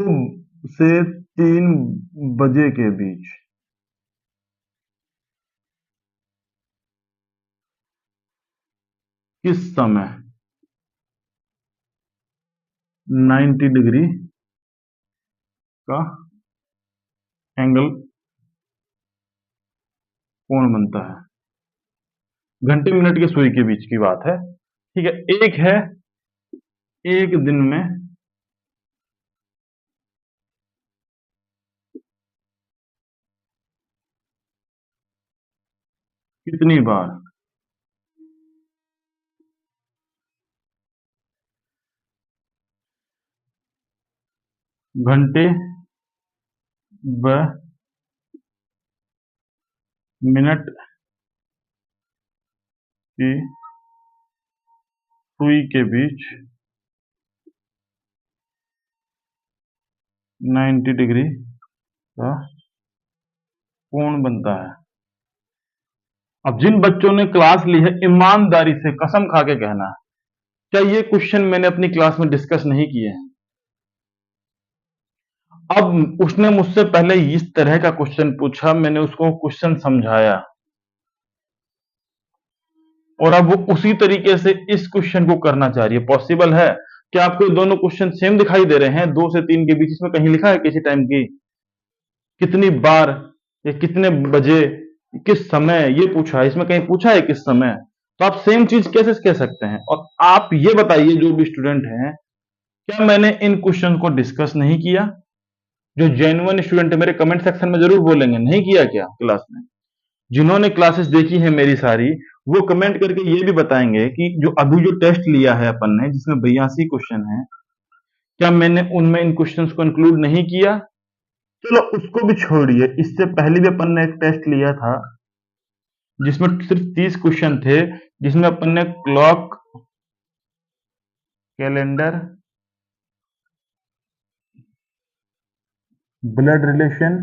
से 3 बजे के बीच किस समय 90 डिग्री का एंगल कोण बनता है? घंटे मिनट के सुई के बीच की बात है। ठीक है। एक है एक दिन में कितनी बार घंटे व मिनट की सुई के बीच 90 डिग्री का कोण बनता है? अब जिन बच्चों ने क्लास ली है, ईमानदारी से कसम खा के कहना, क्या ये क्वेश्चन मैंने अपनी क्लास में डिस्कस नहीं किए हैं? अब उसने मुझसे पहले इस तरह का क्वेश्चन पूछा, मैंने उसको क्वेश्चन समझाया और अब वो उसी तरीके से इस क्वेश्चन को करना चाह रही है। पॉसिबल है? क्या आपको ये दोनों क्वेश्चन सेम दिखाई दे रहे हैं? 2 से 3 के बीच इसमें कहीं लिखा है किसी टाइम की कितनी बार या कितने बजे, किस समय ये पूछा है? इसमें कहीं पूछा है किस समय? तो आप सेम चीज कैसे कह सकते हैं? और आप ये बताइए जो भी स्टूडेंट हैं, क्या मैंने इन क्वेश्चन को डिस्कस नहीं किया? जो जेन्युइन स्टूडेंट है मेरे कमेंट सेक्शन में जरूर बोलेंगे नहीं किया क्या क्लास में। जिन्होंने क्लासेस देखी है मेरी सारी, वो कमेंट करके ये भी बताएंगे कि जो अभी जो टेस्ट लिया है अपन ने, जिसमें 82 क्वेश्चन है, क्या मैंने उनमें इन क्वेश्चंस को इंक्लूड नहीं किया? चलो उसको भी छोड़िए, इससे पहले भी अपन ने एक टेस्ट लिया था जिसमें सिर्फ 30 क्वेश्चन थे, जिसमें अपन ने क्लॉक, कैलेंडर, ब्लड रिलेशन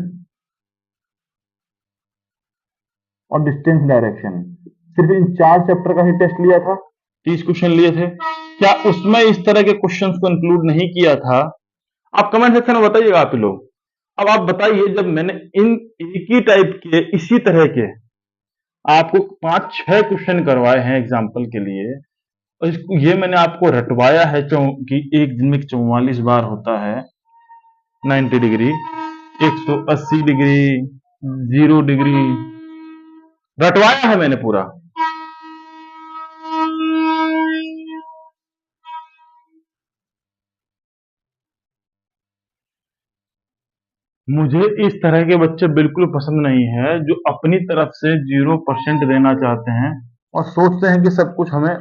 और डिस्टेंस डायरेक्शन, सिर्फ इन 4 चैप्टर का ही टेस्ट लिया था। 30 क्वेश्चन लिए थे। क्या उसमें इस तरह के क्वेश्चंस को इंक्लूड नहीं किया था? आप कमेंट सेक्शन में बताइएगा आप लोग। अब आप बताइए, जब मैंने इन एक ही टाइप के इसी तरह के आपको 5-6 क्वेश्चन करवाए हैं एग्जाम्पल के लिए, और ये मैंने आपको रटवाया है कि एक दिन में 44 बार होता है 90 डिग्री, 180 डिग्री, 0 डिग्री, रटवाया है मैंने पूरा। मुझे इस तरह के बच्चे बिल्कुल पसंद नहीं है जो अपनी तरफ से 0% देना चाहते हैं और सोचते हैं कि सब कुछ हमें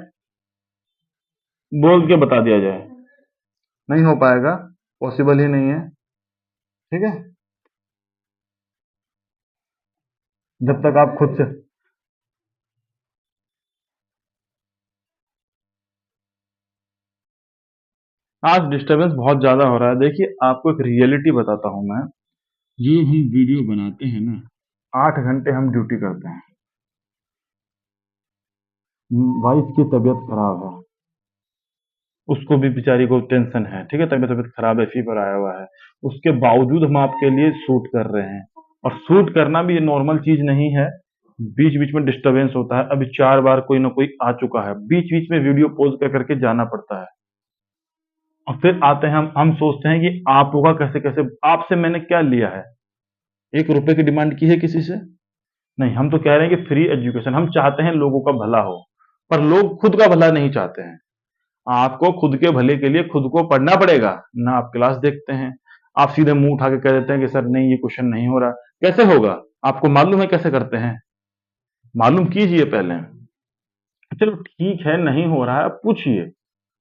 बोल के बता दिया जाए। नहीं हो पाएगा, पॉसिबल ही नहीं है। ठीक है, जब तक आप खुद से। आज डिस्टरबेंस बहुत ज्यादा हो रहा है। देखिए, आपको एक रियलिटी बताता हूं मैं। जो हम वीडियो बनाते हैं ना, 8 घंटे हम ड्यूटी करते हैं। वाइफ की तबीयत खराब है, उसको भी बेचारी को टेंशन है, ठीक है, तबीयत तबीयत खराब है, फीवर आया हुआ है, उसके बावजूद हम आपके लिए शूट कर रहे हैं। और शूट करना भी ये नॉर्मल चीज नहीं है, बीच बीच में डिस्टरबेंस होता है। अभी 4 बार कोई ना कोई आ चुका है, बीच बीच में वीडियो पॉज कर करके जाना पड़ता है। और फिर आते हैं हम सोचते हैं कि आप होगा कैसे कैसे, आपसे मैंने क्या लिया है? 1 रुपए की डिमांड की है किसी से? नहीं, हम तो कह रहे हैं कि फ्री एजुकेशन, हम चाहते हैं लोगों का भला हो, पर लोग खुद का भला नहीं चाहते हैं। आपको खुद के भले के लिए खुद को पढ़ना पड़ेगा ना, आप क्लास देखते हैं। आप सीधे मुंह उठा के कह देते हैं कि सर नहीं, ये क्वेश्चन नहीं हो रहा। कैसे होगा? आपको मालूम है कैसे करते हैं? मालूम कीजिए पहले। चलो ठीक है, नहीं हो रहा है, आप पूछिए।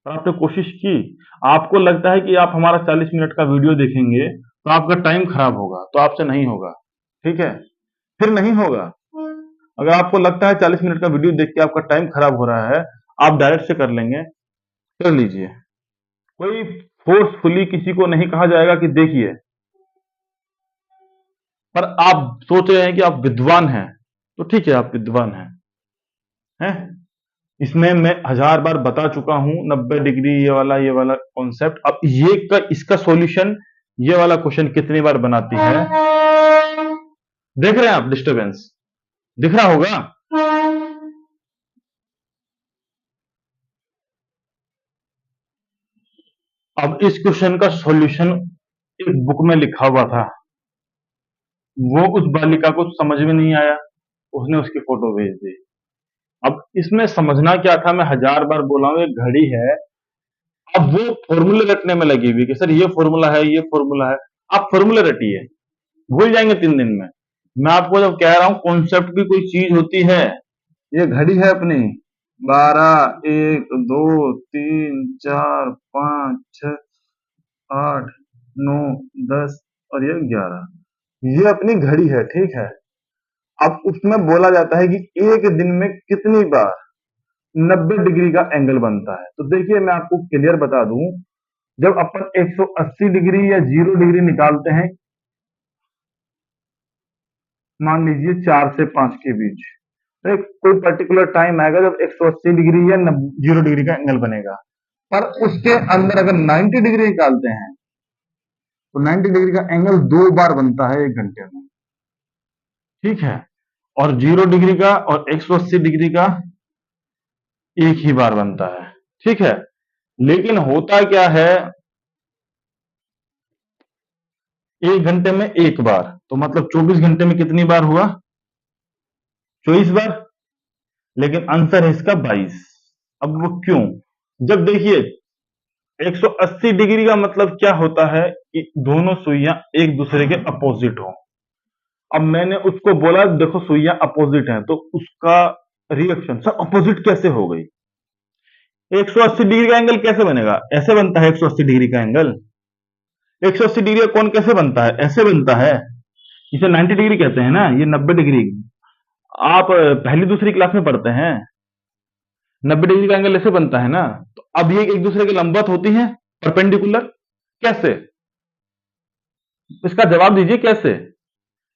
पर आपने कोशिश की। आपको लगता है कि आप हमारा 40 मिनट का वीडियो देखेंगे तो आपका टाइम खराब होगा, तो आपसे नहीं होगा। ठीक है, फिर नहीं होगा। अगर आपको लगता है 40 मिनट का वीडियो देख के आपका टाइम खराब हो रहा है, आप डायरेक्ट से कर लेंगे, कर लीजिए। कोई फोर्सफुली किसी को नहीं कहा जाएगा कि देखिए। पर आप सोच रहे हैं कि आप विद्वान हैं, तो ठीक है, आप विद्वान हैं। इसमें मैं 1000 बार बता चुका हूं, 90 डिग्री ये वाला कॉन्सेप्ट। अब इसका सॉल्यूशन ये वाला क्वेश्चन कितनी बार बनाती है? देख रहे हैं आप डिस्टरबेंस? दिख रहा होगा। अब इस क्वेश्चन का सॉल्यूशन एक बुक में लिखा हुआ था, वो उस बालिका को समझ में नहीं आया, उसने उसकी फोटो भेज दी। अब इसमें समझना क्या था, मैं 1000 बार बोला हूं, एक घड़ी है। अब वो फॉर्मूले रटने में लगी हुई कि सर ये फॉर्मूला है, ये फॉर्मूला है। आप फॉर्मूले रटिए, भूल जाएंगे 3 दिन में। मैं आपको जब कह रहा हूं कॉन्सेप्ट भी कोई चीज होती है। ये घड़ी है अपनी, 12, 1, 2, 3, 4, 5, 6, 8, 9, 10 और ये 11। ये अपनी घड़ी है, ठीक है। अब उसमें बोला जाता है कि एक दिन में कितनी बार 90 डिग्री का एंगल बनता है। तो देखिए, मैं आपको क्लियर बता दूं, जब अपन 180 डिग्री या 0 डिग्री निकालते हैं, मान लीजिए 4 से 5 के बीच, तो एक कोई पर्टिकुलर टाइम आएगा जब 180 डिग्री या 0 डिग्री का एंगल बनेगा। पर उसके अंदर अगर 90 डिग्री निकालते हैं तो 90 डिग्री का एंगल 2 बार बनता है 1 घंटे में। ठीक है, और 0 डिग्री का और 180 डिग्री का एक ही बार बनता है। ठीक है, लेकिन होता क्या है, 1 घंटे में एक बार, तो मतलब 24 घंटे में कितनी बार हुआ? 24 बार। लेकिन आंसर है इसका 22। अब वो क्यों? जब देखिए, 180 डिग्री का मतलब क्या होता है कि दोनों सुइयां एक दूसरे के अपोजिट हो। अब मैंने उसको बोला देखो सुइयां अपोजिट हैं, तो उसका रिएक्शन, सर अपोजिट कैसे हो गई? 180 डिग्री का एंगल कैसे बनेगा? ऐसे बनता है 180 डिग्री का एंगल। 180 डिग्री का कोण कैसे बनता है? ऐसे बनता है। इसे 90 डिग्री कहते हैं ना, ये 90 डिग्री। आप पहली दूसरी क्लास में पढ़ते हैं, 90 डिग्री का एंगल ऐसे बनता है ना। तो अब ये एक दूसरे के लंबवत होती हैं, परपेंडिकुलर। कैसे? इसका जवाब दीजिए कैसे?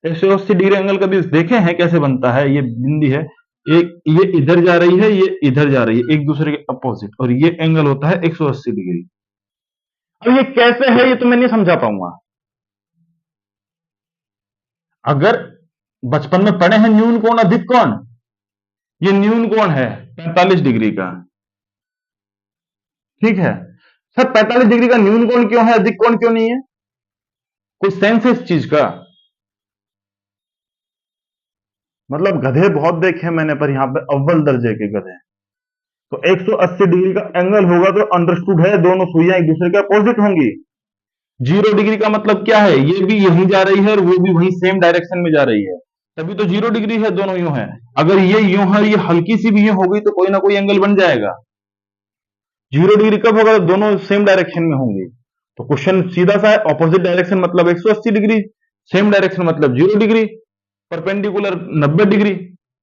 180 डिग्री एंगल कभी देखे हैं कैसे बनता है? ये बिंदी है, एक ये इधर जा रही है, ये इधर जा रही है, एक दूसरे के अपोजिट, और ये एंगल होता है 180 डिग्री। अब ये कैसे है, ये तो मैं नहीं समझा पाऊंगा। अगर बचपन में पढ़े हैं न्यून कोण अधिक कोण, ये न्यून कोण है 45 डिग्री का, ठीक है। सर 45 डिग्री का न्यून कोण क्यों है, अधिक कोण क्यों नहीं है? कोई सेंस है इस चीज का? मतलब गधे बहुत देखे मैंने, पर यहां पे अव्वल दर्जे के गधे। तो 180 डिग्री का एंगल होगा तो अंडरस्टूड है दोनों सुइयां एक दूसरे के अपोजिट होंगी। 0 डिग्री का मतलब क्या है, ये भी यहीं जा रही है और वो भी वहीं सेम डायरेक्शन में जा रही है, तभी तो 0 डिग्री है, दोनों यूं है। अगर ये यूं है, ये हल्की सी भी यूं हो गई तो कोई ना कोई एंगल बन जाएगा। 0 डिग्री कब होगा, तो दोनों सेम डायरेक्शन में होंगे। तो क्वेश्चन सीधा सा है, ऑपोजिट डायरेक्शन मतलब 180 डिग्री, सेम डायरेक्शन मतलब 0 डिग्री, परपेंडिकुलर 90 डिग्री,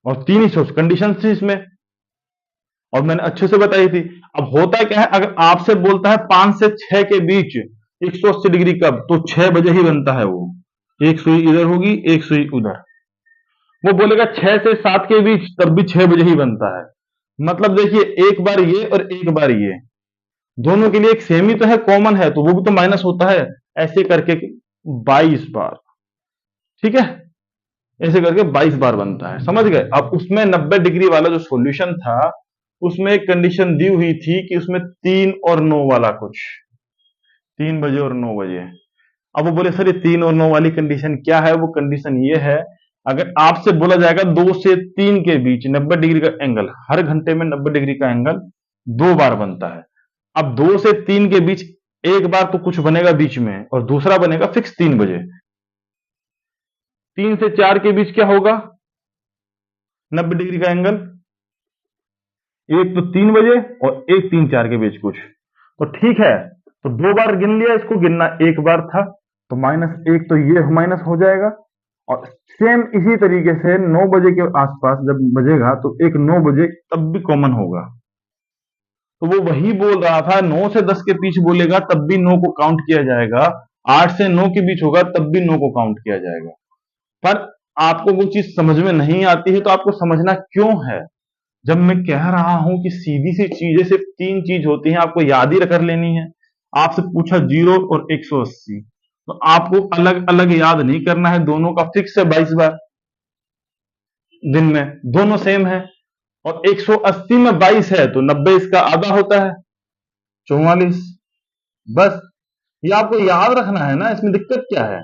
और तीन ही सोच कंडीशन थी इसमें, और मैंने अच्छे से बताई थी। अब होता क्या है, अगर आपसे बोलता है 5 से 6 के बीच 180 डिग्री कब, तो 6 बजे ही बनता है वो। एक सुई इधर होगी, एक सुई उधर। वो बोलेगा 6 से 7 के बीच, तब भी 6 बजे ही बनता है। मतलब देखिए, एक बार ये और एक बार ये, दोनों के लिए एक सेम ही तो है, कॉमन है, तो वो भी तो माइनस होता है। ऐसे करके 22 बार, ठीक है, ऐसे करके 22 बार बनता है, समझ गए। अब उसमें 90 डिग्री वाला जो सॉल्यूशन था, उसमें एक कंडीशन दी हुई थी कि उसमें 3 और 9 वाला कुछ, 3 बजे और 9 बजे। अब वो बोले सर ये 3 और 9 वाली कंडीशन क्या है? वो कंडीशन ये है, अगर आपसे बोला जाएगा 2 से 3 के बीच 90 डिग्री का एंगल, हर घंटे में 90 डिग्री का एंगल 2 बार बनता है। अब 2 से 3 के बीच एक बार तो कुछ बनेगा बीच में, और दूसरा बनेगा फिक्स 3 बजे। 3 से 4 के बीच क्या होगा 90 डिग्री का एंगल? एक तो 3 बजे और एक 3-4 के बीच कुछ। तो ठीक है, तो 2 बार गिन लिया, इसको गिनना एक बार था, तो -1 तो ये माइनस हो जाएगा। और सेम इसी तरीके से 9 बजे के आसपास जब बजेगा तो एक 9 बजे तब भी कॉमन होगा। तो वो वही बोल रहा था, 9 से 10 के बीच बोलेगा तब भी 9 को काउंट किया जाएगा, 8 से 9 के बीच होगा तब भी 9 को काउंट किया जाएगा। पर आपको वो चीज समझ में नहीं आती है, तो आपको समझना क्यों है? जब मैं कह रहा हूं कि सीधी सी चीजें सिर्फ 3 चीज होती हैं, आपको याद ही कर लेनी है। आपसे पूछा 0 और 180, तो आपको अलग अलग याद नहीं करना है, दोनों का फिक्स है 22 बार दिन में, दोनों सेम है। और 180 में 22 है तो 90 इसका आधा होता है, 44। बस ये आपको याद रखना है ना, इसमें दिक्कत क्या है?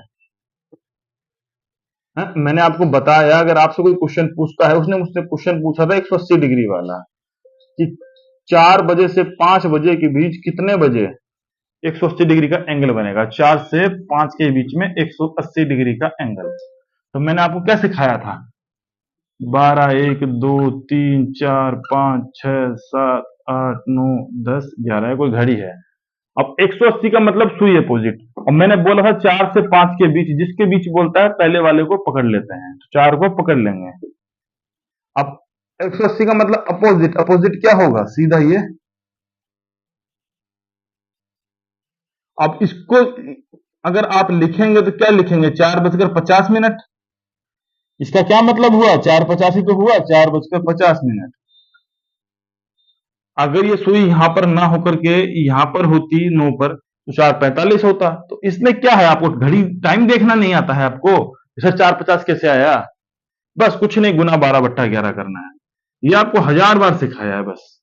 मैंने आपको बताया, अगर आपसे कोई क्वेश्चन पूछता है, उसने मुझसे क्वेश्चन पूछा था 180 डिग्री वाला, कि 4 बजे से 5 बजे के बीच कितने बजे 180 डिग्री का एंगल बनेगा। 4 से 5 के बीच में 180 डिग्री का एंगल। तो मैंने आपको क्या सिखाया था? 12, 1, 2, 3, 4, 5, 6, 7, 8, 9, 10, 11, कोई घड़ी है। अब 180 का मतलब सुई अपोजिट, और मैंने बोला था 4 से 5 के बीच, जिसके बीच बोलता है पहले वाले को पकड़ लेते हैं, तो 4 को पकड़ लेंगे। अब 180 का मतलब अपोजिट, अपोजिट क्या होगा? सीधा ये। अब इसको अगर आप लिखेंगे तो क्या लिखेंगे? 4:50। इसका क्या मतलब हुआ? 4:50 ही तो हुआ, 4:50। अगर ये सुई यहां पर ना होकर के यहां पर होती 9 पर, तो 4:45 होता। तो इसमें क्या है, आपको घड़ी टाइम देखना नहीं आता है आपको? सर 4:50 कैसे आया? बस कुछ नहीं, गुना 12/11 करना है। ये आपको 1000 बार सिखाया है, बस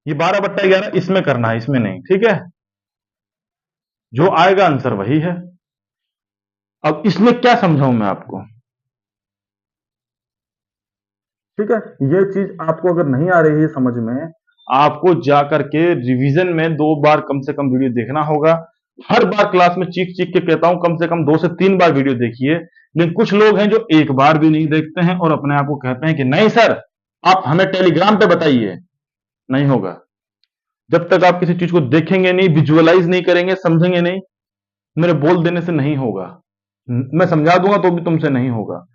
ये 12/11 इसमें करना है, इसमें नहीं, ठीक है। जो आएगा आंसर वही है। अब इसमें क्या समझाऊं मैं आपको? ठीक है, ये चीज आपको अगर नहीं आ रही है समझ में, आपको जाकर के रिवीजन में 2 बार कम से कम वीडियो देखना होगा। हर बार क्लास में चीख चीख के कहता हूं, कम से कम 2 से 3 बार वीडियो देखिए। लेकिन कुछ लोग हैं जो एक बार भी नहीं देखते हैं और अपने आप को कहते हैं कि नहीं सर, आप हमें टेलीग्राम पे बताइए। नहीं होगा, जब तक आप किसी चीज को देखेंगे नहीं, विजुअलाइज नहीं करेंगे, समझेंगे नहीं, मेरे बोल देने से नहीं होगा। मैं समझा दूंगा तो भी तुमसे नहीं होगा।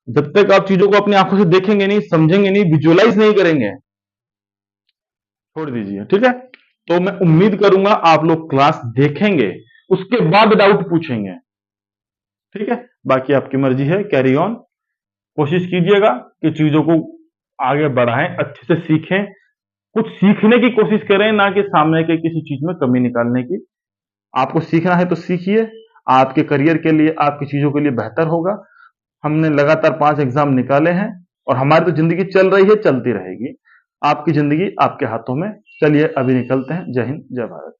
जब तक आप चीजों को अपनी आंखों से देखेंगे नहीं, समझेंगे नहीं, विजुअलाइज नहीं करेंगे, छोड़ दीजिए, ठीक है। तो मैं उम्मीद करूंगा आप लोग क्लास देखेंगे, उसके बाद डाउट पूछेंगे, ठीक है। बाकी आपकी मर्जी है, कैरी ऑन। कोशिश कीजिएगा कि चीजों को आगे बढ़ाएं, अच्छे से सीखें, कुछ सीखने की कोशिश करें, ना कि सामने के किसी चीज में कमी निकालने की। आपको सीखना है तो सीखिए, आपके करियर के लिए, आपकी चीजों के लिए बेहतर होगा। हमने लगातार 5 एग्जाम निकाले हैं, और हमारी तो ज़िंदगी चल रही है, चलती रहेगी। आपकी ज़िंदगी आपके हाथों में। चलिए अभी निकलते हैं। जय हिंद, जय भारत।